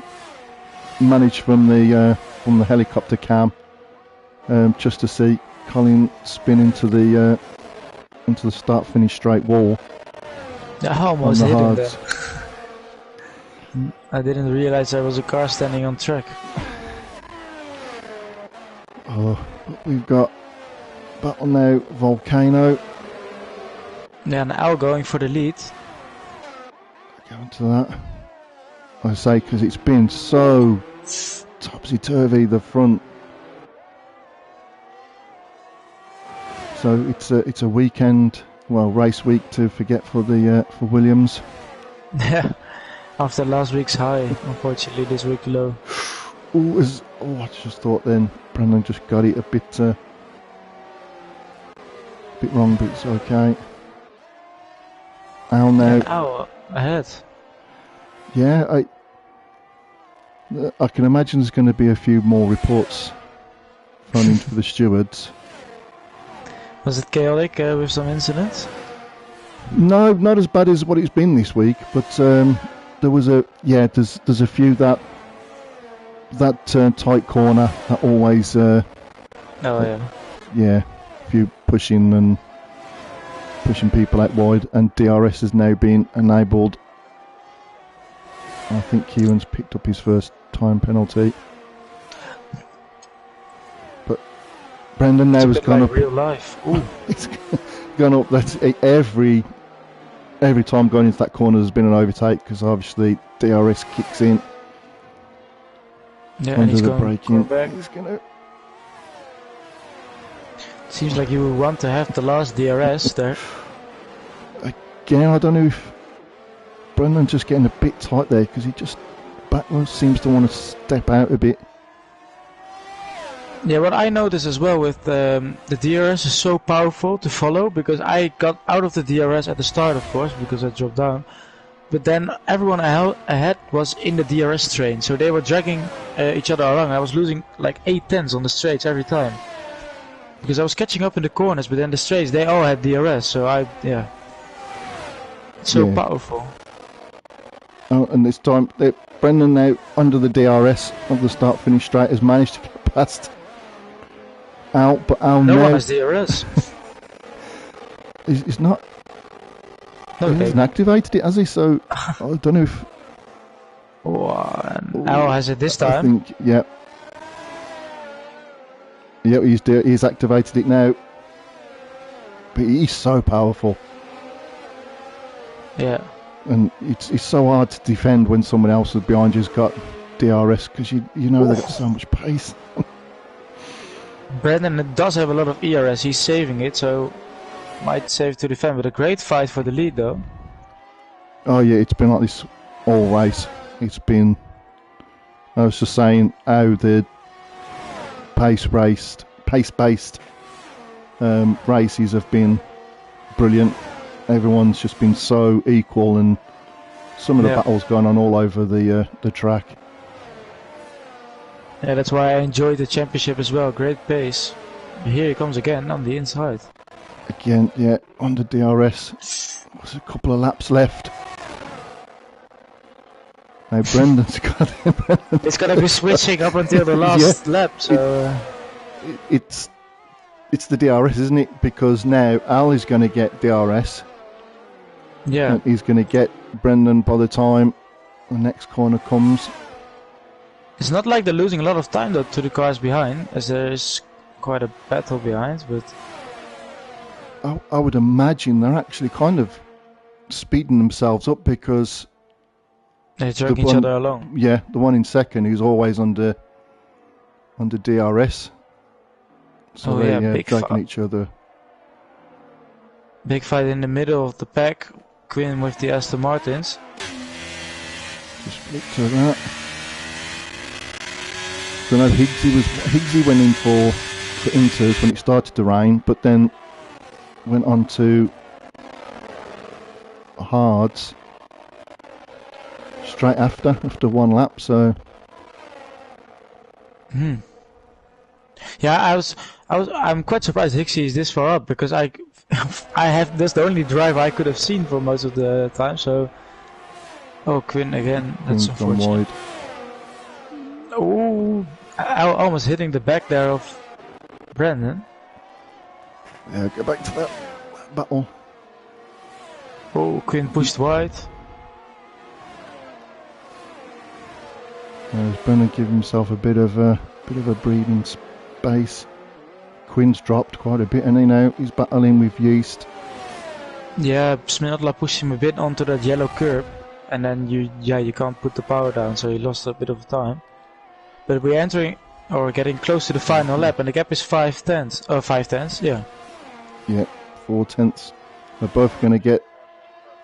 managed from the helicopter cam just to see Colin spin into the start-finish straight wall. I almost hit him there. I didn't realize there was a car standing on track. Oh, we've got Battle now, Volcano. Yeah, and Al going for the lead. Go into that. I say, because it's been so topsy-turvy, the front. So it's a weekend, race week to forget for Williams. Yeah, after last week's high, unfortunately this week low. I just thought then Brendan just got it a bit wrong, but it's okay. Al now. Al ahead. Yeah, I can imagine there's going to be a few more reports thrown into the stewards. Was it chaotic with some incidents? No, not as bad as what it's been this week, but there was there's a few that tight corner that always a few pushing people out wide, and DRS has now been enabled. I think Kieran's picked up his first time penalty. But Brendan now has gone up. Real life. Ooh. It's gone up. That's every time going into that corner there's been an overtake, because obviously DRS kicks in. Yeah, and he's the going braking. back. Seems like you would want to have the last DRS there. Again, I don't know if Brendan's just getting a bit tight there, because he just backwards seems to want to step out a bit. Yeah, what I noticed as well with the DRS is so powerful to follow, because I got out of the DRS at the start, of course, because I dropped down. But then everyone ahead was in the DRS train, so they were dragging each other along. I was losing like 8/10 on the straights every time, because I was catching up in the corners, but then the straights they all had DRS, so so powerful. Oh, and this time Brendan now under the DRS of the start-finish straight has managed to get past Al, but Al no now one has DRS. He's not. No, he hasn't activated it, has he? So I don't know if. Al has it this time. I think, yeah. Yeah, he's activated it now. But he's so powerful. Yeah. And it's so hard to defend when someone else is behind you's got DRS, because you know they've got so much pace. Brendan does have a lot of ERS, he's saving it, so might save to defend, but a great fight for the lead though. Oh yeah, it's been like this all race. It's been, I was just saying how the pace-based races have been brilliant. Everyone's just been so equal, and some of the battles going on all over the track. Yeah, that's why I enjoyed the championship as well. Great pace. Here he comes again on the inside. Again, yeah, on the DRS. There's a couple of laps left. Now Brendan's got it. It's gonna be switching up until the last lap. So it's the DRS, isn't it? Because now Al is going to get DRS. Yeah. And he's going to get Brendan by the time the next corner comes. It's not like they're losing a lot of time though to the cars behind, as there is quite a battle behind, but I would imagine they're actually kind of speeding themselves up, because they're dragging each other along. Yeah, the one in second who's always under DRS. So they're dragging each other. Big fight in the middle of the pack. Quinn with the Aston Martins. Just look to that. So no, Higgsy went in for Inters when it started to rain, but then went on to hards straight after one lap. So yeah, I'm quite surprised Higgsy is this far up, because that's the only drive I could have seen for most of the time. So Quinn again, that's unfortunate. Wide. Oh, almost hitting the back there of Brendan. Yeah, go back to that battle. Oh, Quinn pushed wide. Brendan give himself a bit of a breathing space. Quinn's dropped quite a bit, and he's battling with Yeast. Yeah, Sminotla pushed him a bit onto that yellow curb, and then you can't put the power down, so he lost a bit of time. But we're entering or getting close to the final lap, and the gap is 5 tenths. Oh, 5 tenths, yeah. Yeah, 4 tenths. They're both going to get.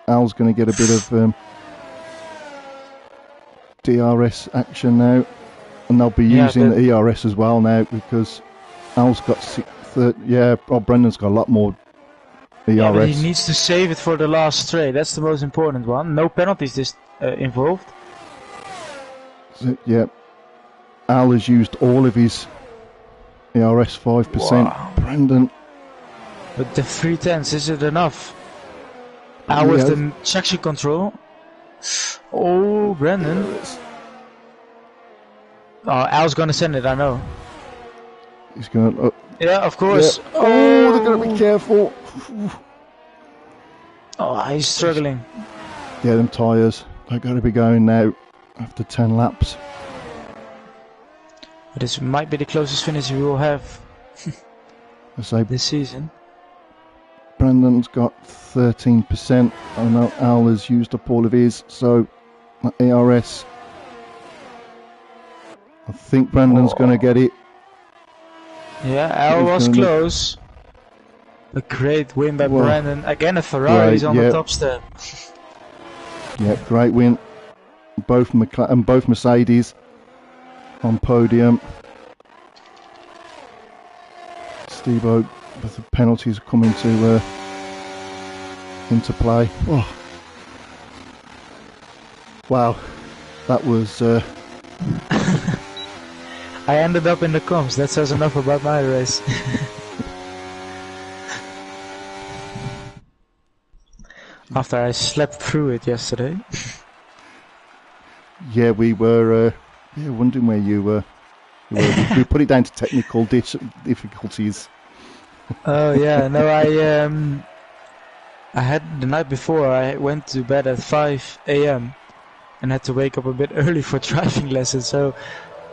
Al's going to get a bit of DRS action now, and they'll be using the ERS as well now, because Al's got Brendan's got a lot more ERS. Yeah, but he needs to save it for the last straight. That's the most important one. No penalties involved. So, yeah, Al has used all of his ERS 5%. Wow. Brendan. But the 3 tenths, is it enough? Al with the traction control. Oh, Brendan. Oh, Al's gonna send it, I know. He's gonna. Yeah, of course. Yeah. Oh, they're gonna be careful. Oh, he's struggling. Yeah, them tyres. They're gonna be going now after 10 laps. This might be the closest finish we will have this season. Brendan's got 13%. I know Al has used up all of his, so ARS. I think Brendan's going to get it. Yeah, Al was close. A great win by Brendan. Again, a Ferrari's on the top step. Yeah, great win. Both Mercedes on podium. Steve-O with the penalties coming into play. Oh. Wow, that was. I ended up in the comps. That says enough about my race. After I slept through it yesterday. Yeah, we were wondering where you were. We put it down to technical difficulties. Oh yeah, no, I had the night before. I went to bed at 5 a.m. and had to wake up a bit early for driving lessons. So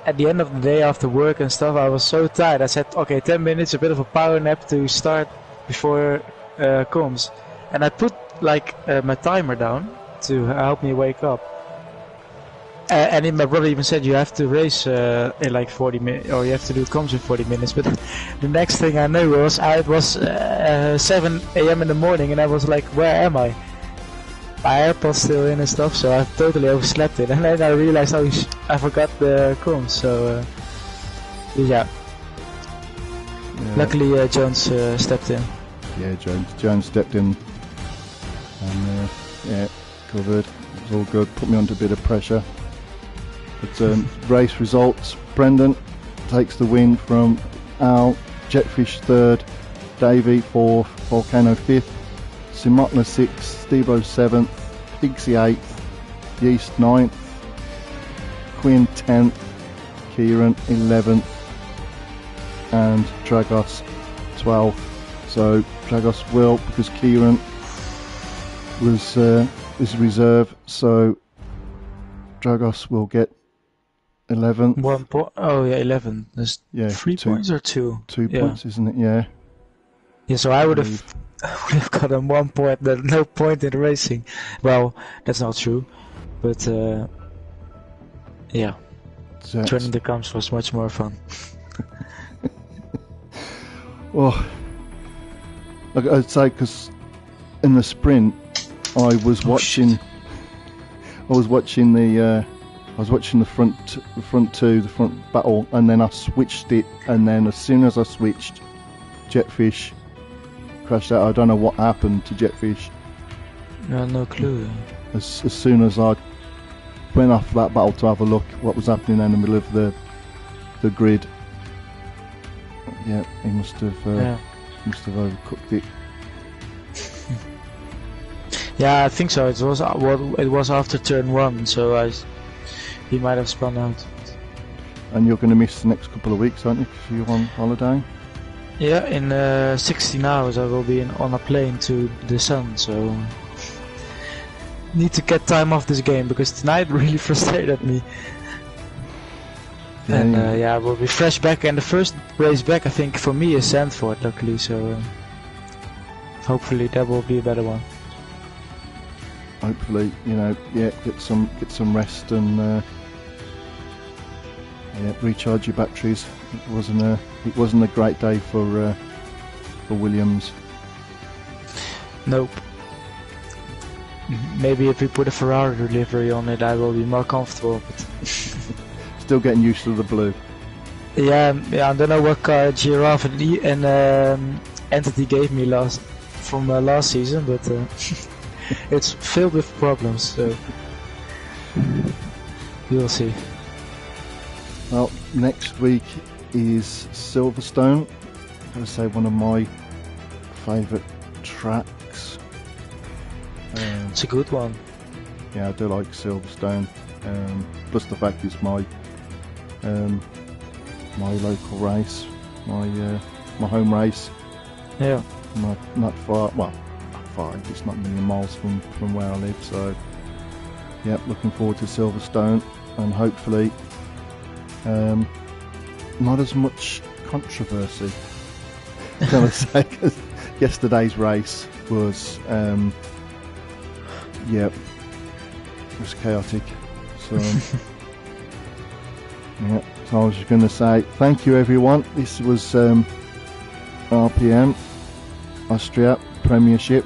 at the end of the day, after work and stuff, I was so tired. I said, okay, 10 minutes, a bit of a power nap to start before comms. And I put my timer down, to help me wake up. And my brother even said you have to race in like 40 minutes, or you have to do comms in 40 minutes. But the next thing I knew was it was 7 a.m. in the morning, and I was like, where am I? My AirPods still in and stuff, so I totally overslept it. And then I realized, oh, I forgot the comms. So yeah. Luckily, Jones stepped in. Yeah, Jones stepped in, and covered. It was all good. Put me under a bit of pressure. But race results: Brendan takes the win from Al, Jetfish third, Davey fourth, Volcano fifth, Simotna sixth, Stebo seventh, Pixie eighth, Yeast ninth, Quinn 10th, Kieran 11th, and Dragos 12th. So Dragos will, because Kieran was reserve, so Dragos will get 11th. 1 point. Oh yeah, 11. There's 3 points or 2? 2 points, isn't it? Yeah. Yeah, so I would have gotten 1 point. There's no point in racing. Well, that's not true, but yeah, turning the comms was much more fun. Well, like I'd say, because in the sprint, I was watching the front battle, and then I switched it, and then as soon as I switched, Jetfish crashed out. I don't know what happened to Jetfish. No clue. As soon as I went off that battle to have a look what was happening in the middle of the grid, yeah, he must have overcooked it. Yeah, I think so. It was after turn 1, so he might have spun out. And you're going to miss the next couple of weeks, aren't you, if you're on holiday? Yeah, in 16 hours I will be on a plane to the sun, so need to get time off this game, because tonight really frustrated me. Yeah, and I will be fresh back, and the first race back I think for me is Sandford, luckily, so hopefully that will be a better one. Hopefully, get some rest and recharge your batteries. It wasn't a great day for Williams. Nope. Maybe if we put a Ferrari delivery on it, I will be more comfortable. But still getting used to the blue. Yeah. I don't know what car Giraffe and Entity gave me last season, but it's filled with problems. So we'll see. Well, next week is Silverstone. I gotta say, one of my favourite tracks. It's a good one. Yeah, I do like Silverstone. Plus the fact it's my local race, my home race. Yeah. Not far. Well, not far. It's not a million miles from where I live. So, yeah, looking forward to Silverstone, and hopefully, not as much controversy. Can I say? 'Cause yesterday's race was, it was chaotic. So, yeah. So I was just going to say thank you, everyone. This was RPM Austria Premiership.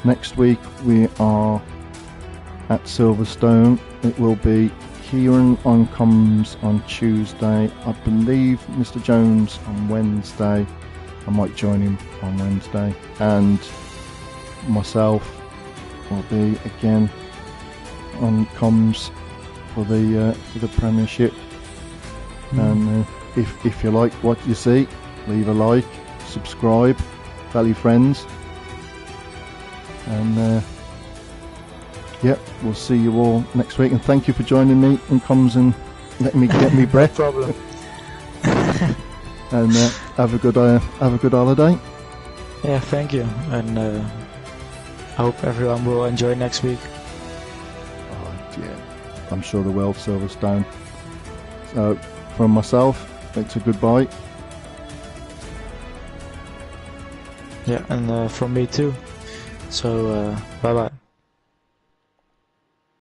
Next week we are at Silverstone. It will be Kieran on comms on Tuesday. I believe Mr. Jones on Wednesday. I might join him on Wednesday, and myself will be again on comms for the Premiership. And if you like what you see, leave a like, subscribe, tell your friends, and we'll see you all next week. And thank you for joining me in comms and letting me get me breath. No problem. And have a good holiday. Yeah, thank you, and hope everyone will enjoy next week. I'm sure they will. Silverstone. So from myself, it's a goodbye. Yeah, and from me too. So bye bye.